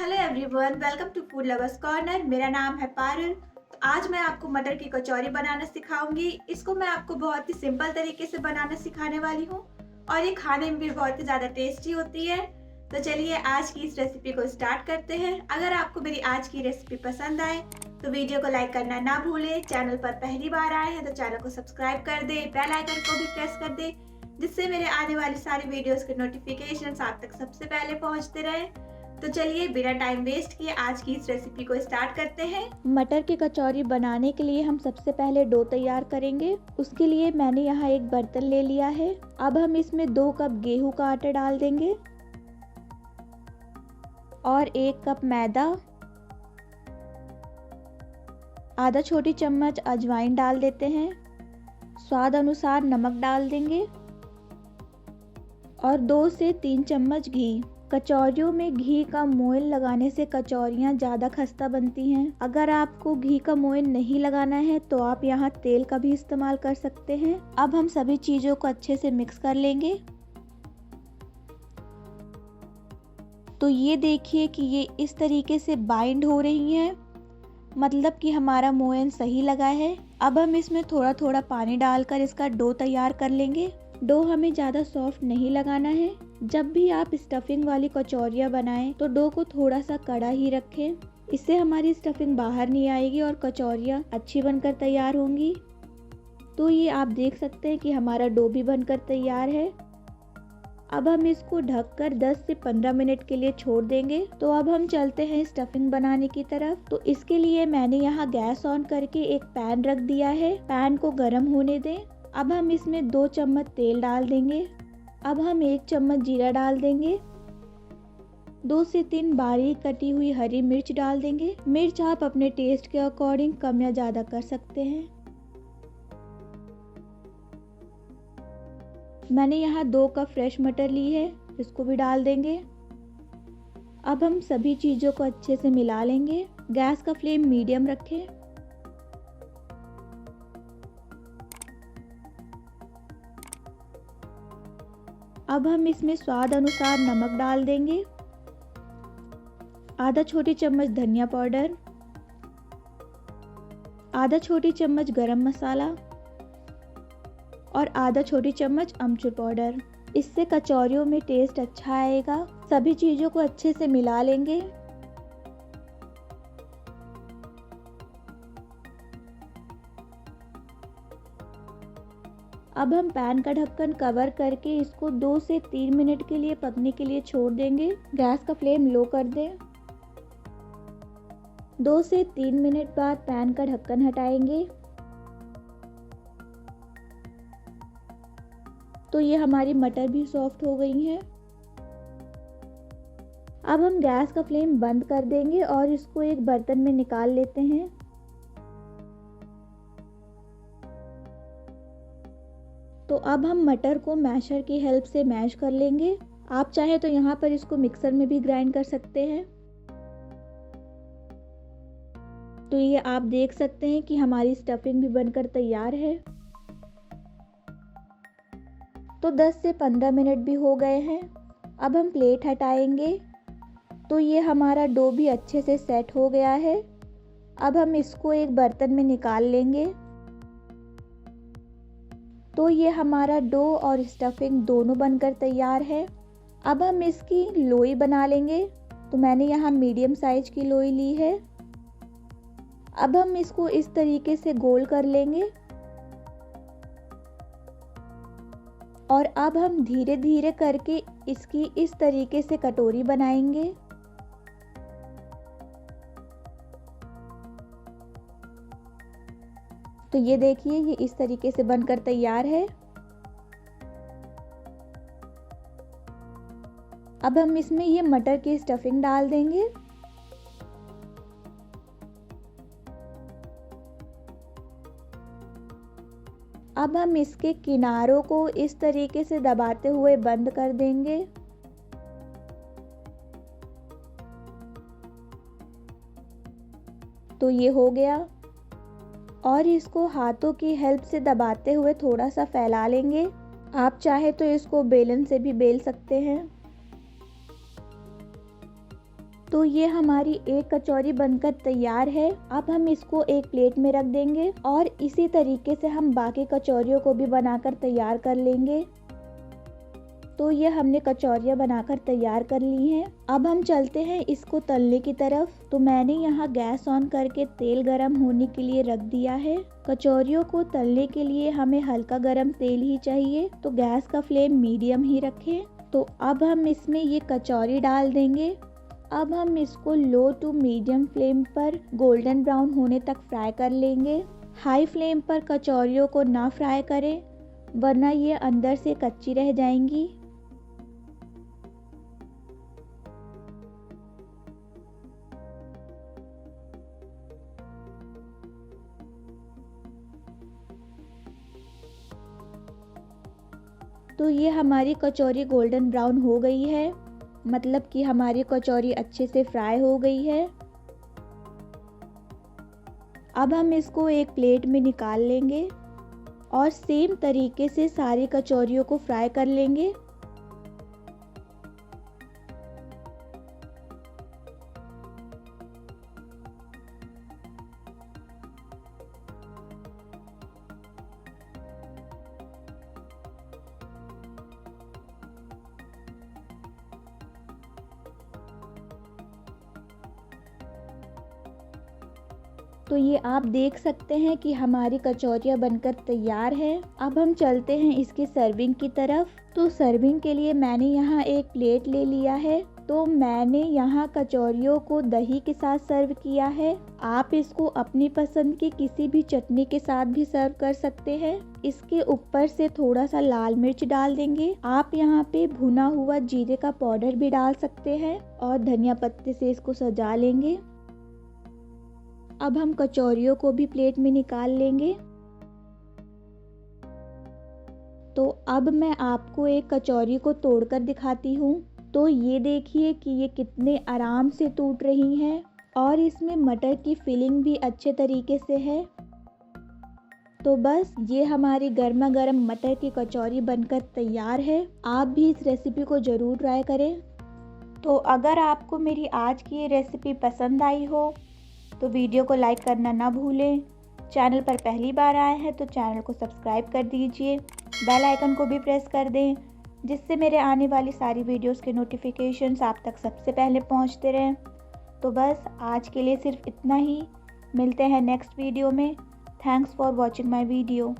Hello everyone, welcome to food lovers corner. मेरा नाम है पारुल। आज मैं आपको मटर की कचौरी बनाना सिखाऊंगी। इसको मैं आपको बहुत ही सिंपल तरीके से बनाना सिखाने वाली हूँ और ये खाने में भी बहुत ही ज़्यादा टेस्टी होती है। तो चलिए आज की इस रेसिपी को स्टार्ट करते हैं। अगर आपको मेरी आज की रेसिपी पसंद आए तो वीडियो को लाइक करना ना भूलें। चैनल पर पहली बार आए हैं तो चैनल को सब्सक्राइब कर दे, बेल आइकन को भी प्रेस कर दे, जिससे मेरे आने वाली सारी वीडियोस के नोटिफिकेशन आप तक सबसे पहले पहुंचते रहे। तो चलिए बिना टाइम वेस्ट किए आज की इस रेसिपी को स्टार्ट करते हैं। मटर की कचौरी बनाने के लिए हम सबसे पहले डो तैयार करेंगे। उसके लिए मैंने यहाँ एक बर्तन ले लिया है। अब हम इसमें 2 कप गेहूं का आटा डाल देंगे और 1 कप मैदा, आधा छोटी चम्मच अजवाइन डाल देते हैं, स्वाद अनुसार नमक डाल देंगे और 2 से 3 चम्मच घी। कचौरियों में घी का मोयन लगाने से कचौरियाँ ज़्यादा खस्ता बनती हैं। अगर आपको घी का मोयन नहीं लगाना है तो आप यहाँ तेल का भी इस्तेमाल कर सकते हैं। अब हम सभी चीज़ों को अच्छे से मिक्स कर लेंगे। तो ये देखिए कि ये इस तरीके से बाइंड हो रही हैं, मतलब कि हमारा मोयन सही लगा है। अब हम इसमें थोड़ा थोड़ा पानी डालकर इसका डो तैयार कर लेंगे। डो हमें ज़्यादा सॉफ्ट नहीं लगाना है। जब भी आप स्टफिंग वाली कचौरियाँ बनाएं तो डो को थोड़ा सा कड़ा ही रखें। इससे हमारी स्टफिंग बाहर नहीं आएगी और कचौरियाँ अच्छी बनकर तैयार होंगी। तो ये आप देख सकते हैं कि हमारा डो भी बनकर तैयार है। अब हम इसको ढककर 10 से 15 मिनट के लिए छोड़ देंगे। तो अब हम चलते हैं स्टफिंग बनाने की तरफ। तो इसके लिए मैंने यहाँ गैस ऑन करके एक पैन रख दिया है। पैन को गर्म होने दें। अब हम इसमें 2 चम्मच तेल डाल देंगे। अब हम 1 चम्मच जीरा डाल देंगे। 2 से 3 बारीक कटी हुई हरी मिर्च डाल देंगे। मिर्च आप अपने टेस्ट के अकॉर्डिंग कम या ज़्यादा कर सकते हैं। मैंने यहाँ 2 कप फ्रेश मटर ली है, इसको भी डाल देंगे। अब हम सभी चीज़ों को अच्छे से मिला लेंगे। गैस का फ्लेम मीडियम रखें। अब हम इसमें स्वाद अनुसार नमक डाल देंगे, आधा छोटी चम्मच धनिया पाउडर, आधा छोटी चम्मच गरम मसाला और आधा छोटी चम्मच अमचूर पाउडर। इससे कचौरियों में टेस्ट अच्छा आएगा। सभी चीज़ों को अच्छे से मिला लेंगे। अब हम पैन का ढक्कन कवर करके इसको 2 से 3 मिनट के लिए पकने के लिए छोड़ देंगे। गैस का फ्लेम लो कर दें। 2 से 3 मिनट बाद पैन का ढक्कन हटाएंगे। तो ये हमारी मटर भी सॉफ्ट हो गई हैं। अब हम गैस का फ्लेम बंद कर देंगे और इसको एक बर्तन में निकाल लेते हैं। तो अब हम मटर को मैशर की हेल्प से मैश कर लेंगे। आप चाहे तो यहाँ पर इसको मिक्सर में भी ग्राइंड कर सकते हैं। तो ये आप देख सकते हैं कि हमारी स्टफिंग भी बनकर तैयार है। तो 10 से 15 मिनट भी हो गए हैं। अब हम प्लेट हटाएंगे। तो ये हमारा डो भी अच्छे से सेट हो गया है। अब हम इसको एक बर्तन में निकाल लेंगे। तो ये हमारा डो और स्टफिंग दोनों बनकर तैयार है। अब हम इसकी लोई बना लेंगे। तो मैंने यहाँ मीडियम साइज की लोई ली है। अब हम इसको इस तरीके से गोल कर लेंगे और अब हम धीरे धीरे करके इसकी इस तरीके से कटोरी बनाएंगे। तो ये देखिए, ये इस तरीके से बनकर तैयार है। अब हम इसमें ये मटर की स्टफिंग डाल देंगे। अब हम इसके किनारों को इस तरीके से दबाते हुए बंद कर देंगे। तो ये हो गया और इसको हाथों की हेल्प से दबाते हुए थोड़ा सा फैला लेंगे। आप चाहे तो इसको बेलन से भी बेल सकते हैं। तो ये हमारी एक कचौरी बनकर तैयार है। अब हम इसको एक प्लेट में रख देंगे और इसी तरीके से हम बाकी कचौरियों को भी बनाकर तैयार कर लेंगे। तो ये हमने कचौरियाँ बनाकर तैयार कर ली हैं। अब हम चलते हैं इसको तलने की तरफ। तो मैंने यहाँ गैस ऑन करके तेल गरम होने के लिए रख दिया है। कचौरियों को तलने के लिए हमें हल्का गरम तेल ही चाहिए, तो गैस का फ्लेम मीडियम ही रखें। तो अब हम इसमें ये कचौरी डाल देंगे। अब हम इसको लो टू मीडियम फ्लेम पर गोल्डन ब्राउन होने तक फ्राई कर लेंगे। हाई फ्लेम पर कचौरियों को ना फ्राई करें, वरना ये अंदर से कच्ची रह जाएंगी। तो ये हमारी कचौरी गोल्डन ब्राउन हो गई है, मतलब कि हमारी कचौरी अच्छे से फ्राई हो गई है। अब हम इसको एक प्लेट में निकाल लेंगे और सेम तरीके से सारी कचौरियों को फ्राई कर लेंगे। तो ये आप देख सकते हैं कि हमारी कचौरियाँ बनकर तैयार हैं। अब हम चलते हैं इसकी सर्विंग की तरफ। तो सर्विंग के लिए मैंने यहाँ एक प्लेट ले लिया है। तो मैंने यहाँ कचौरियों को दही के साथ सर्व किया है। आप इसको अपनी पसंद की किसी भी चटनी के साथ भी सर्व कर सकते हैं। इसके ऊपर से थोड़ा सा लाल मिर्च डाल देंगे। आप यहाँ पे भुना हुआ जीरे का पाउडर भी डाल सकते हैं और धनिया पत्ते से इसको सजा लेंगे। अब हम कचौरियों को भी प्लेट में निकाल लेंगे। तो अब मैं आपको एक कचौरी को तोड़कर दिखाती हूँ। तो ये देखिए कि ये कितने आराम से टूट रही हैं और इसमें मटर की फिलिंग भी अच्छे तरीके से है। तो बस ये हमारी गर्मा गर्म मटर की कचौरी बनकर तैयार है। आप भी इस रेसिपी को ज़रूर ट्राई करें। तो अगर आपको मेरी आज की ये रेसिपी पसंद आई हो तो वीडियो को लाइक करना ना भूलें। चैनल पर पहली बार आए हैं तो चैनल को सब्सक्राइब कर दीजिए। बेल आइकन को भी प्रेस कर दें, जिससे मेरे आने वाली सारी वीडियोस के नोटिफिकेशंस आप तक सबसे पहले पहुंचते रहें। तो बस आज के लिए सिर्फ इतना ही। मिलते हैं नेक्स्ट वीडियो में। Thanks for watching my video.